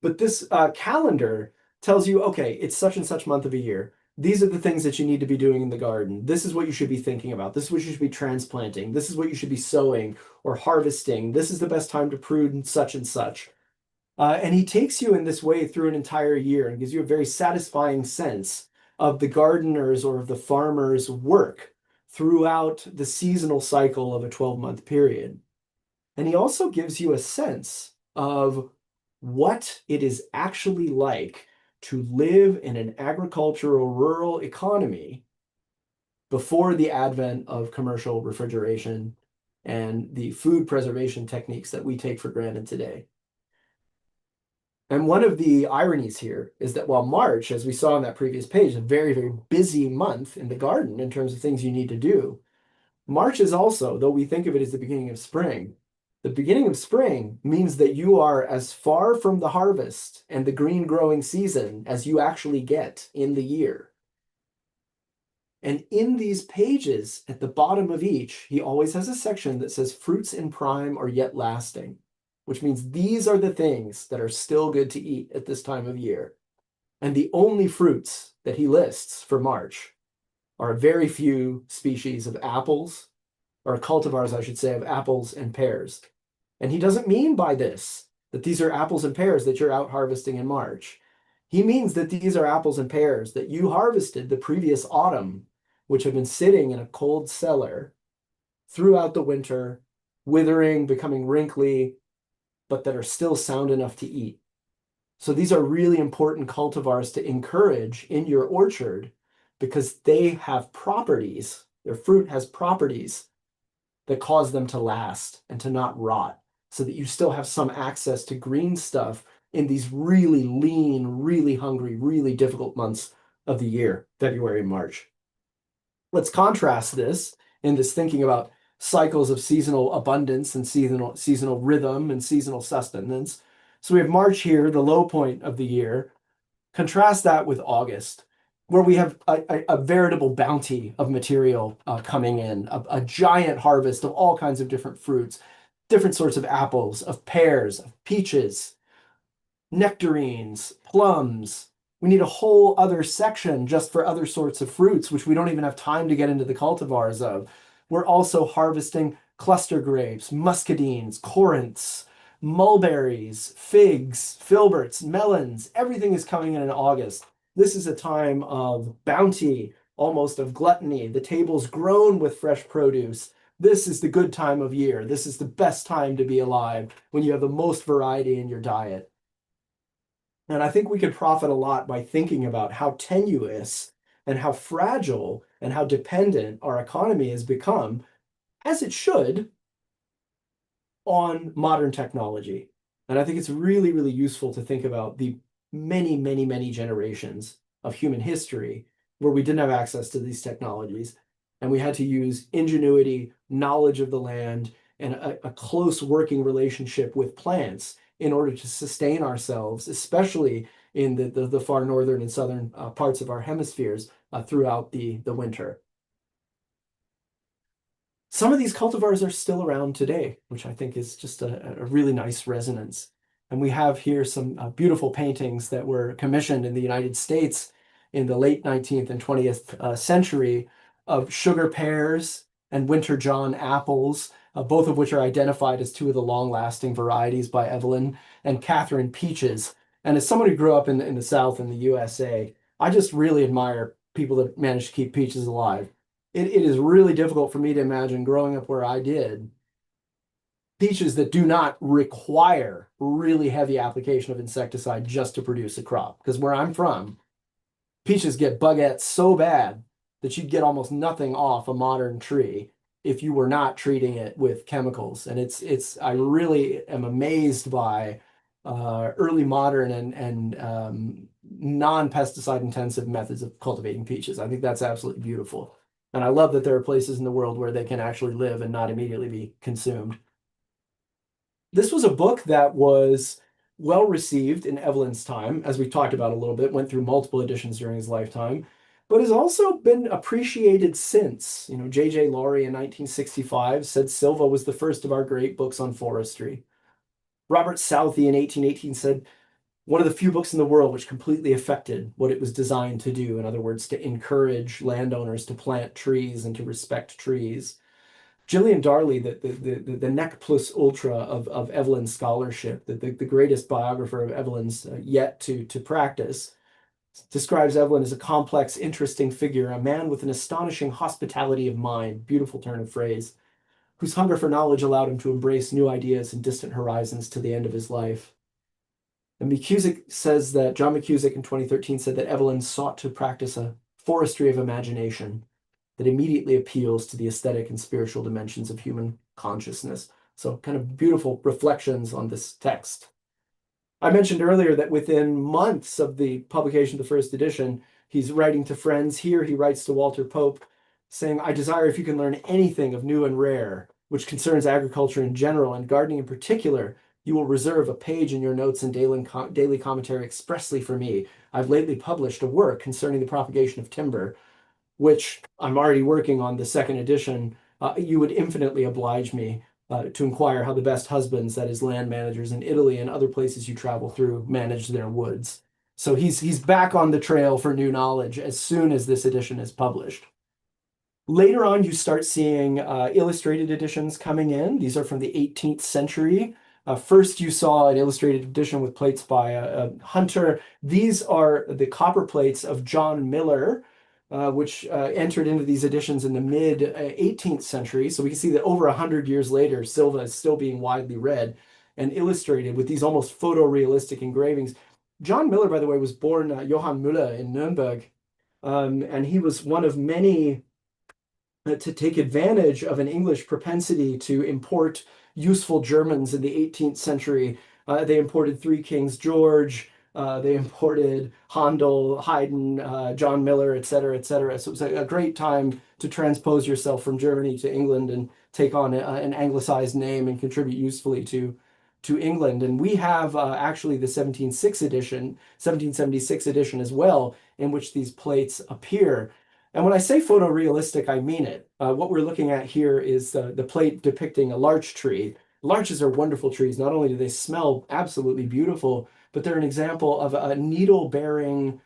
But this calendar tells you, okay, it's such and such month of a year. These are the things that you need to be doing in the garden. This is what you should be thinking about. This is what you should be transplanting. This is what you should be sowing or harvesting. This is the best time to prune such and such. And he takes you in this way through an entire year and gives you a very satisfying sense of the gardener's or of the farmer's work throughout the seasonal cycle of a 12-month period. And he also gives you a sense of what it is actually like to live in an agricultural rural economy before the advent of commercial refrigeration and the food preservation techniques that we take for granted today. And one of the ironies here is that while March, as we saw on that previous page, is a very, very busy month in the garden in terms of things you need to do, March is also, though we think of it as the beginning of spring, the beginning of spring means that you are as far from the harvest and the green growing season as you actually get in the year. And in these pages, at the bottom of each, he always has a section that says fruits in prime are yet lasting, which means these are the things that are still good to eat at this time of year. And the only fruits that he lists for March are a very few species of apples, or cultivars, I should say, of apples and pears. And he doesn't mean by this that these are apples and pears that you're out harvesting in March. He means that these are apples and pears that you harvested the previous autumn, which have been sitting in a cold cellar throughout the winter, withering, becoming wrinkly, but that are still sound enough to eat. So these are really important cultivars to encourage in your orchard because they have properties, their fruit has properties that cause them to last and to not rot, so that you still have some access to green stuff in these really lean, really hungry, really difficult months of the year, February and March. Let's contrast this in this thinking about cycles of seasonal abundance and seasonal rhythm and seasonal sustenance. So we have March here, the low point of the year. Contrast that with August, where we have a veritable bounty of material coming in, a giant harvest of all kinds of different fruits, different sorts of apples, of pears, of peaches, nectarines, plums. We need a whole other section just for other sorts of fruits, which we don't even have time to get into the cultivars of. We're also harvesting cluster grapes, muscadines, corinths, mulberries, figs, filberts, melons. Everything is coming in August. This is a time of bounty, almost of gluttony. The table's grown with fresh produce. This is the good time of year. This is the best time to be alive when you have the most variety in your diet. And I think we could profit a lot by thinking about how tenuous and how fragile and how dependent our economy has become, as it should, on modern technology. And I think it's really, really useful to think about the many, many, many generations of human history where we didn't have access to these technologies. And we had to use ingenuity, knowledge of the land, and a close working relationship with plants in order to sustain ourselves, especially in the far northern and southern parts of our hemispheres throughout the winter. Some of these cultivars are still around today, which I think is just a really nice resonance. And we have here some beautiful paintings that were commissioned in the United States in the late 19th and 20th century of sugar pears and winter John apples, both of which are identified as two of the long-lasting varieties by Evelyn, and Catherine peaches. And as someone who grew up in the South in the USA, I just really admire people that manage to keep peaches alive. It is really difficult for me to imagine growing up where I did, peaches that do not require really heavy application of insecticide just to produce a crop. Because where I'm from, peaches get bugettes so bad that you'd get almost nothing off a modern tree if you were not treating it with chemicals. And I really am amazed by early modern and non-pesticide intensive methods of cultivating peaches. I think that's absolutely beautiful. And I love that there are places in the world where they can actually live and not immediately be consumed. This was a book that was well received in Evelyn's time, as we talked about a little bit, went through multiple editions during his lifetime, but has also been appreciated since. You know, J.J. Laurie in 1965 said Sylva was the first of our great books on forestry. Robert Southey in 1818 said, one of the few books in the world which completely affected what it was designed to do. In other words, to encourage landowners to plant trees and to respect trees. Gillian Darley, the nec plus ultra of Evelyn's scholarship, the greatest biographer of Evelyn's yet to practice, describes Evelyn as a complex, interesting figure, a man with an astonishing hospitality of mind, beautiful turn of phrase, whose hunger for knowledge allowed him to embrace new ideas and distant horizons to the end of his life. And McCusick says that, John McCusick in 2013 said that Evelyn sought to practice a forestry of imagination that immediately appeals to the aesthetic and spiritual dimensions of human consciousness. So kind of beautiful reflections on this text. I mentioned earlier that within months of the publication of the first edition, he's writing to friends. Here he writes to Walter Pope saying, I desire if you can learn anything of new and rare, which concerns agriculture in general and gardening in particular, you will reserve a page in your notes and daily commentary expressly for me. I've lately published a work concerning the propagation of timber, which I'm already working on the second edition. You would infinitely oblige me to inquire how the best husbands, that is land managers in Italy and other places you travel through, manage their woods. So he's back on the trail for new knowledge as soon as this edition is published. Later on, you start seeing illustrated editions coming in. These are from the 18th century. First, you saw an illustrated edition with plates by Hunter. These are the copper plates of John Miller, which entered into these editions in the mid 18th century. So we can see that over 100 years later, Sylva is still being widely read. and illustrated with these almost photorealistic engravings. John Miller, by the way, was born Johann Müller in Nuremberg, and he was one of many to take advantage of an English propensity to import useful Germans in the 18th century. They imported Three Kings George, they imported Handel, Haydn, John Miller, et cetera, et cetera. So it was a great time to transpose yourself from Germany to England and take on an anglicized name and contribute usefully to England. And we have actually the 1776 edition as well, in which these plates appear. And when I say photorealistic, I mean it. What we're looking at here is the plate depicting a larch tree. Larches are wonderful trees. Not only do they smell absolutely beautiful, but they're an example of a needle-bearing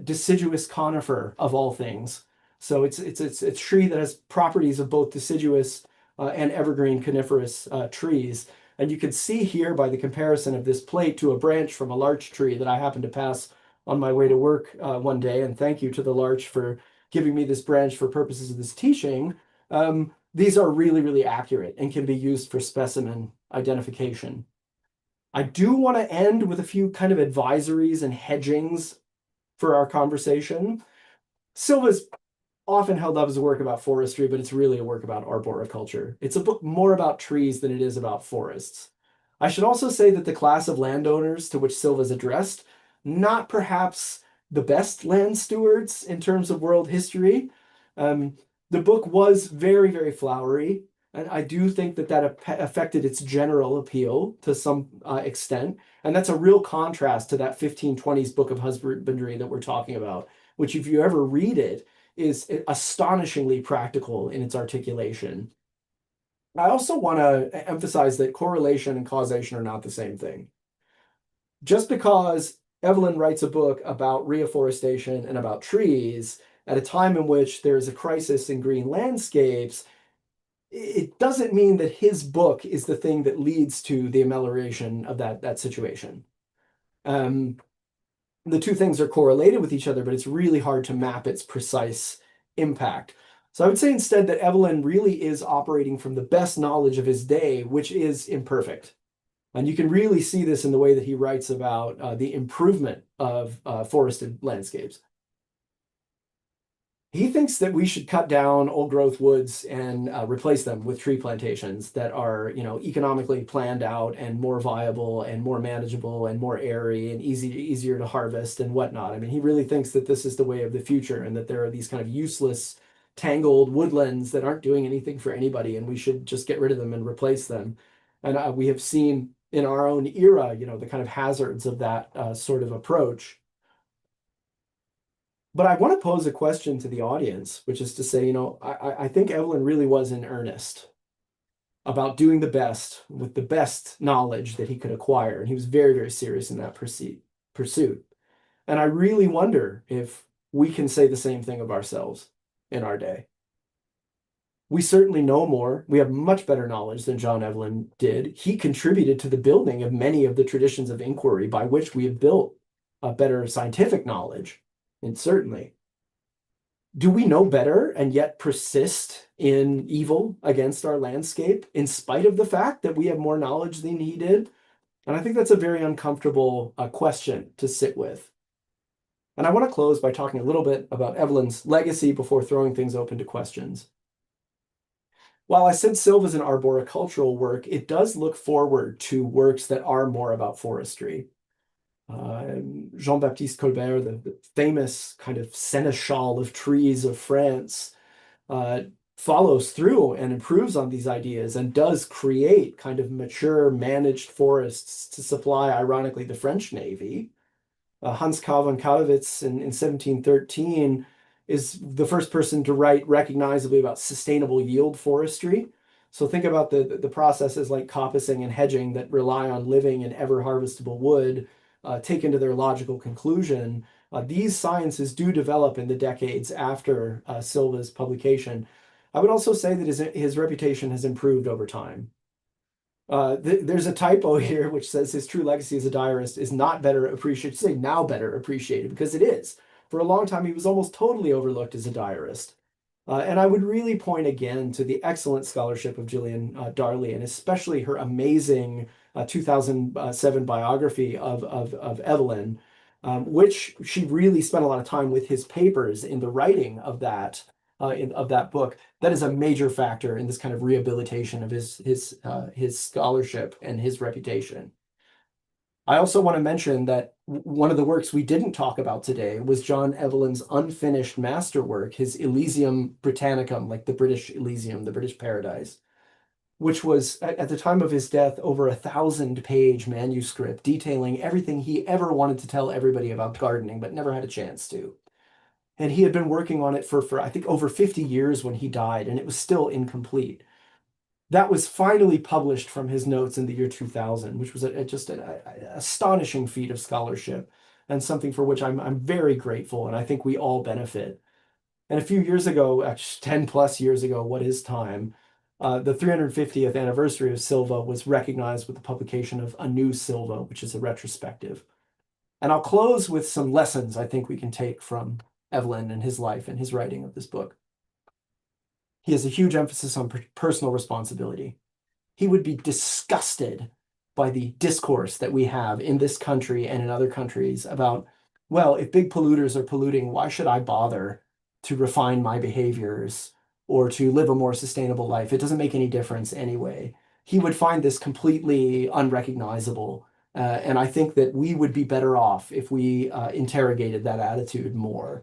deciduous conifer of all things. So it's a tree that has properties of both deciduous and evergreen coniferous trees. And you can see here by the comparison of this plate to a branch from a larch tree that I happened to pass on my way to work one day. And thank you to the larch for giving me this branch for purposes of this teaching. These are really, really accurate and can be used for specimen identification. I do want to end with a few kind of advisories and hedgings for our conversation. Sylva's often held up as a work about forestry, but it's really a work about arboriculture. It's a book more about trees than it is about forests. I should also say that the class of landowners to which Sylva's addressed, not perhaps the best land stewards in terms of world history. The book was very, very flowery, and I do think that that affected its general appeal to some extent. And that's a real contrast to that 1520s book of husbandry that we're talking about, which if you ever read it, is astonishingly practical in its articulation. I also want to emphasize that correlation and causation are not the same thing. Just because Evelyn writes a book about reforestation and about trees at a time in which there is a crisis in green landscapes, it doesn't mean that his book is the thing that leads to the amelioration of that situation. The two things are correlated with each other, but it's really hard to map its precise impact. So I would say instead that Evelyn really is operating from the best knowledge of his day, which is imperfect. And you can really see this in the way that he writes about the improvement of forested landscapes. He thinks that we should cut down old growth woods and replace them with tree plantations that are, economically planned out and more viable and more manageable and more airy and easier to harvest and whatnot. I mean, he really thinks that this is the way of the future and that there are these kind of useless, tangled woodlands that aren't doing anything for anybody, and we should just get rid of them and replace them. And we have seen in our own era, the kind of hazards of that sort of approach. But I want to pose a question to the audience, which is to say, I think Evelyn really was in earnest about doing the best with the best knowledge that he could acquire. And he was very, very serious in that pursuit. And I really wonder if we can say the same thing of ourselves in our day. We certainly know more. We have much better knowledge than John Evelyn did. He contributed to the building of many of the traditions of inquiry by which we have built a better scientific knowledge. And certainly, do we know better and yet persist in evil against our landscape in spite of the fact that we have more knowledge than he did? And I think that's a very uncomfortable question to sit with. And I want to close by talking a little bit about Evelyn's legacy before throwing things open to questions. While I said Sylva's an arboricultural work, it does look forward to works that are more about forestry. Jean-Baptiste Colbert, the famous kind of seneschal of trees of France, follows through and improves on these ideas and does create kind of mature, managed forests to supply, ironically, the French Navy. Hans Carl von Clausewitz in 1713 is the first person to write recognizably about sustainable yield forestry. So think about the processes like coppicing and hedging that rely on living and ever harvestable wood taken to their logical conclusion. These sciences do develop in the decades after Sylva's publication. I would also say that his reputation has improved over time. There's a typo here which says his true legacy as a diarist is not better appreciated, say now better appreciated, because it is. For a long time, he was almost totally overlooked as a diarist. And I would really point again to the excellent scholarship of Gillian Darley, and especially her amazing 2007 biography of Evelyn, which she really spent a lot of time with his papers in the writing of of that book. That is a major factor in this kind of rehabilitation of his scholarship and his reputation. I also want to mention that one of the works we didn't talk about today was John Evelyn's unfinished masterwork, his Elysium Britannicum, like the British Elysium, the British Paradise, which was at the time of his death over 1,000-page manuscript detailing everything he ever wanted to tell everybody about gardening, but never had a chance to. And he had been working on it for I think over 50 years when he died, and it was still incomplete. That was finally published from his notes in the year 2000, which was just an astonishing feat of scholarship and something for which I'm very grateful, and I think we all benefit. And a few years ago, actually 10 plus years ago, what is time? The 350th anniversary of Sylva was recognized with the publication of A New Sylva, which is a retrospective. And I'll close with some lessons I think we can take from Evelyn and his life and his writing of this book. He has a huge emphasis on personal responsibility. He would be disgusted by the discourse that we have in this country and in other countries about, well, if big polluters are polluting, why should I bother to refine my behaviors or to live a more sustainable life? It doesn't make any difference anyway. He would find this completely unrecognizable. And I think that we would be better off if we interrogated that attitude more.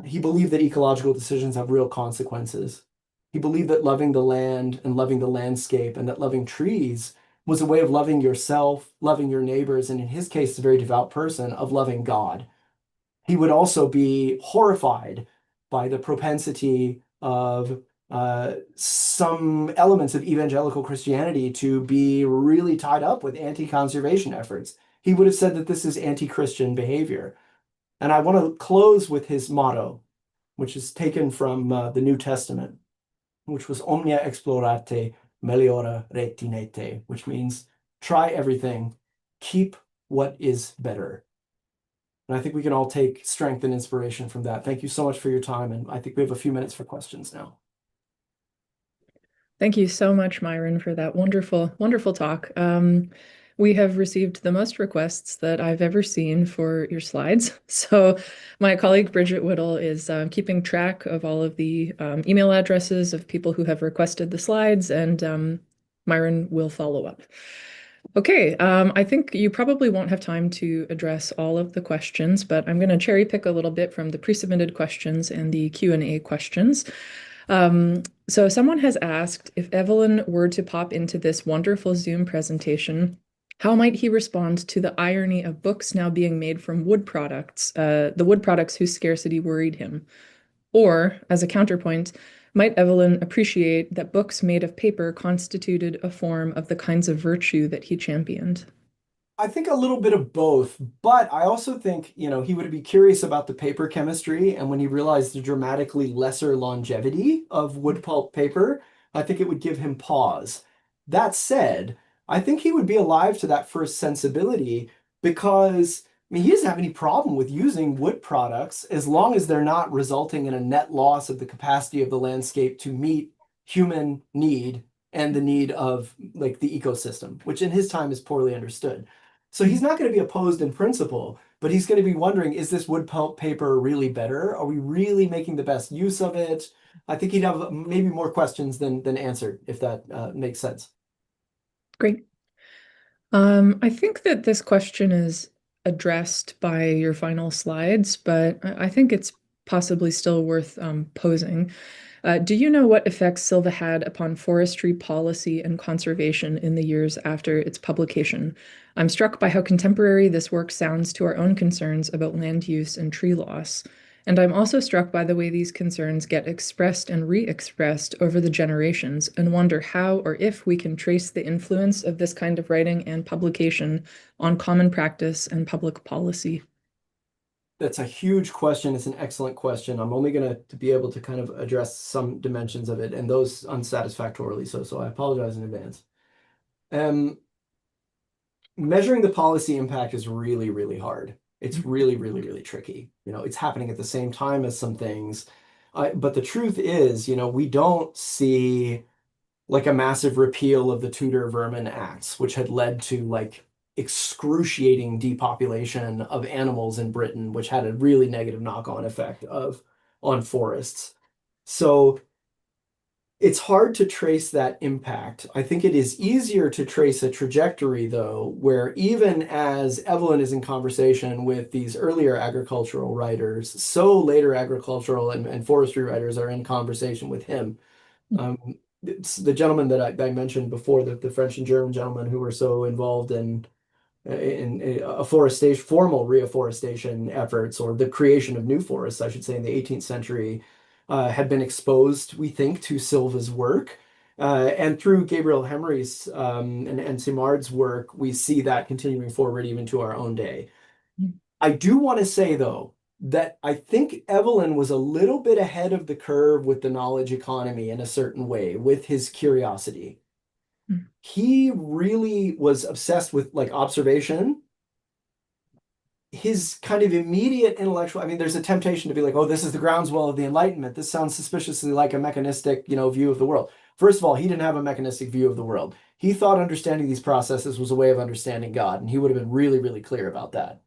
He believed that ecological decisions have real consequences. He believed that loving the land and loving the landscape and that loving trees was a way of loving yourself, loving your neighbors, and in his case, a very devout person, of loving God. He would also be horrified by the propensity of some elements of evangelical Christianity to be really tied up with anti-conservation efforts. He would have said that this is anti-Christian behavior. And I want to close with his motto, which is taken from the New Testament, which was omnia explorate meliora retinete, which means try everything, keep what is better. And I think we can all take strength and inspiration from that. Thank you so much for your time. And I think we have a few minutes for questions now. Thank you so much, Myron, for that wonderful, wonderful talk. We have received the most requests that I've ever seen for your slides. So my colleague Bridget Whittle is keeping track of all of the email addresses of people who have requested the slides, and Myron will follow up. Okay, I think you probably won't have time to address all of the questions, but I'm going to cherry pick a little bit from the pre-submitted questions and the Q&A questions. So someone has asked, if Evelyn were to pop into this wonderful Zoom presentation, how might he respond to the irony of books now being made from wood products, the wood products whose scarcity worried him? Or, as a counterpoint, might Evelyn appreciate that books made of paper constituted a form of the kinds of virtue that he championed? I think a little bit of both, but I also think, he would be curious about the paper chemistry. And when he realized the dramatically lesser longevity of wood pulp paper, I think it would give him pause. That said, I think he would be alive to that first sensibility because, he doesn't have any problem with using wood products as long as they're not resulting in a net loss of the capacity of the landscape to meet human need and the need of like the ecosystem, which in his time is poorly understood. So he's not going to be opposed in principle, but he's going to be wondering, is this wood pulp paper really better? Are we really making the best use of it? I think he'd have maybe more questions than answered, if that makes sense. Great. I think that this question is addressed by your final slides, but I think it's possibly still worth posing. Do you know what effects Sylva had upon forestry policy and conservation in the years after its publication? I'm struck by how contemporary this work sounds to our own concerns about land use and tree loss. And I'm also struck by the way these concerns get expressed and re-expressed over the generations, and wonder how or if we can trace the influence of this kind of writing and publication on common practice and public policy. That's a huge question. It's an excellent question. I'm only going to be able to kind of address some dimensions of it, and those unsatisfactorily so I apologize in advance. Measuring the policy impact is really, really hard. It's really, really, really tricky. It's happening at the same time as some things. But the truth is, we don't see like a massive repeal of the Tudor Vermin Acts, which had led to like excruciating depopulation of animals in Britain, which had a really negative knock-on effect of on forests. So it's hard to trace that impact. I think it is easier to trace a trajectory, though, where even as Evelyn is in conversation with these earlier agricultural writers, so later agricultural and forestry writers are in conversation with him. It's the gentleman that I mentioned before, the French and German gentlemen who were so involved in afforestation, formal reforestation efforts, or the creation of new forests, I should say, in the 18th century, had been exposed, we think, to Sylva's work. And through Gabriel Hemery's and Simard's work, we see that continuing forward even to our own day. I do want to say, though, that I think Evelyn was a little bit ahead of the curve with the knowledge economy in a certain way, with his curiosity. He really was obsessed with like observation. His kind of immediate intellectual, I mean, there's a temptation to be like, oh, this is the groundswell of the Enlightenment. This sounds suspiciously like a mechanistic, view of the world. First of all, he didn't have a mechanistic view of the world. He thought understanding these processes was a way of understanding God, and he would have been really, really clear about that.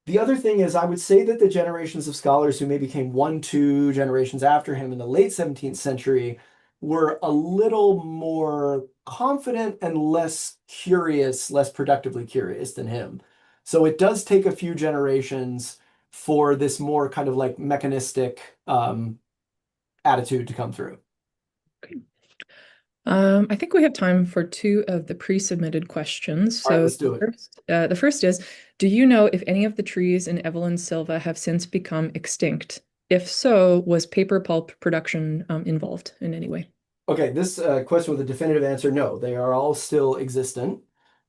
The other thing is, I would say that the generations of scholars who maybe came 1, 2 generations after him in the late 17th century were a little more confident and less curious, less productively curious than him. So it does take a few generations for this more kind of like mechanistic attitude to come through. I think we have time for two of the pre-submitted questions. All right, So let's do it. the first is, do you know if any of the trees in Evelyn's Sylva have since become extinct? If so, was paper pulp production involved in any way? Okay, this question with a definitive answer, no, they are all still existent.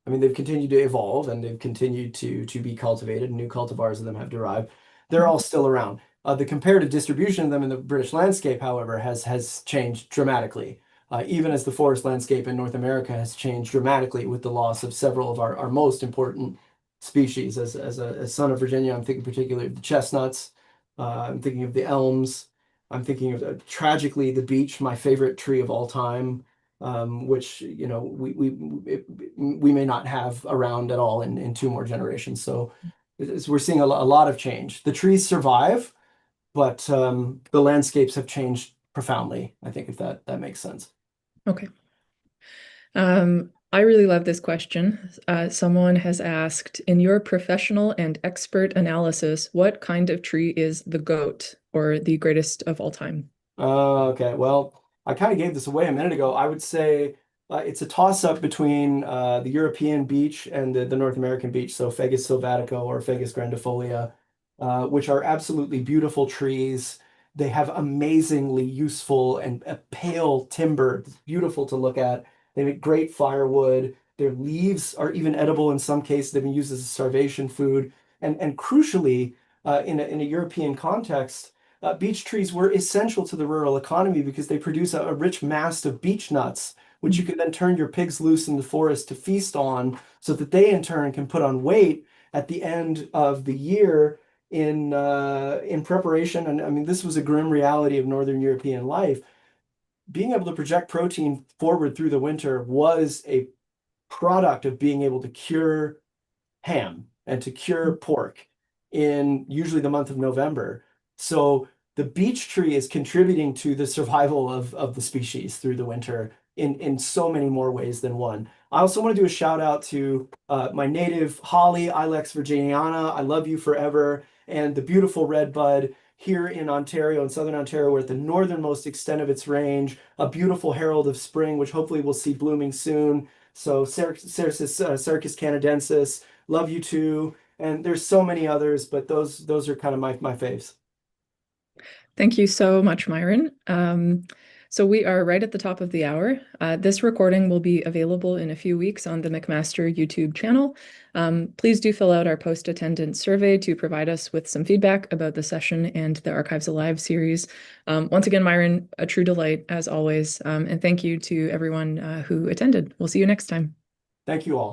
I mean, they've continued to evolve and they've continued to be cultivated. New cultivars of them have derived. They're all still around. The comparative distribution of them in the British landscape, however, has changed dramatically. Even as the forest landscape in North America has changed dramatically with the loss of several of our most important species. As a son of Virginia, I'm thinking particularly of the chestnuts. I'm thinking of the elms. I'm thinking of tragically the beech, my favorite tree of all time, which we may not have around at all in 2 more generations. So we're seeing a lot of change. The trees survive, but the landscapes have changed profoundly, I think, if that makes sense. Okay. I really love this question. Someone has asked, in your professional and expert analysis, what kind of tree is the goat or the greatest of all time? Okay, well, I kind of gave this away a minute ago. I would say it's a toss-up between the European beech and the North American beech, so Fagus sylvatica or Fagus grandifolia, which are absolutely beautiful trees. They have amazingly useful and pale timber. It's beautiful to look at. They make great firewood. Their leaves are even edible in some cases. They've been used as a starvation food. And crucially, in a European context, beech trees were essential to the rural economy because they produce a rich mast of beech nuts, which you can then turn your pigs loose in the forest to feast on, so that they in turn can put on weight at the end of the year in preparation. And I mean, this was a grim reality of Northern European life. Being able to project protein forward through the winter was a product of being able to cure ham and to cure pork in usually the month of November. So the beech tree is contributing to the survival of the species through the winter in so many more ways than one. I also want to do a shout out to my native holly, Ilex virginiana. I love you forever. And the beautiful redbud here in Ontario, in southern Ontario, we're at the northernmost extent of its range, a beautiful herald of spring, which hopefully we'll see blooming soon. So Cercis canadensis, love you too. And there's so many others, but those are kind of my faves. Thank you so much, Myron. So we are right at the top of the hour. This recording will be available in a few weeks on the McMaster YouTube channel. Please do fill out our post-attendance survey to provide us with some feedback about the session and the Archives Alive series. Once again, Myron, a true delight as always. And thank you to everyone who attended. We'll see you next time. Thank you all.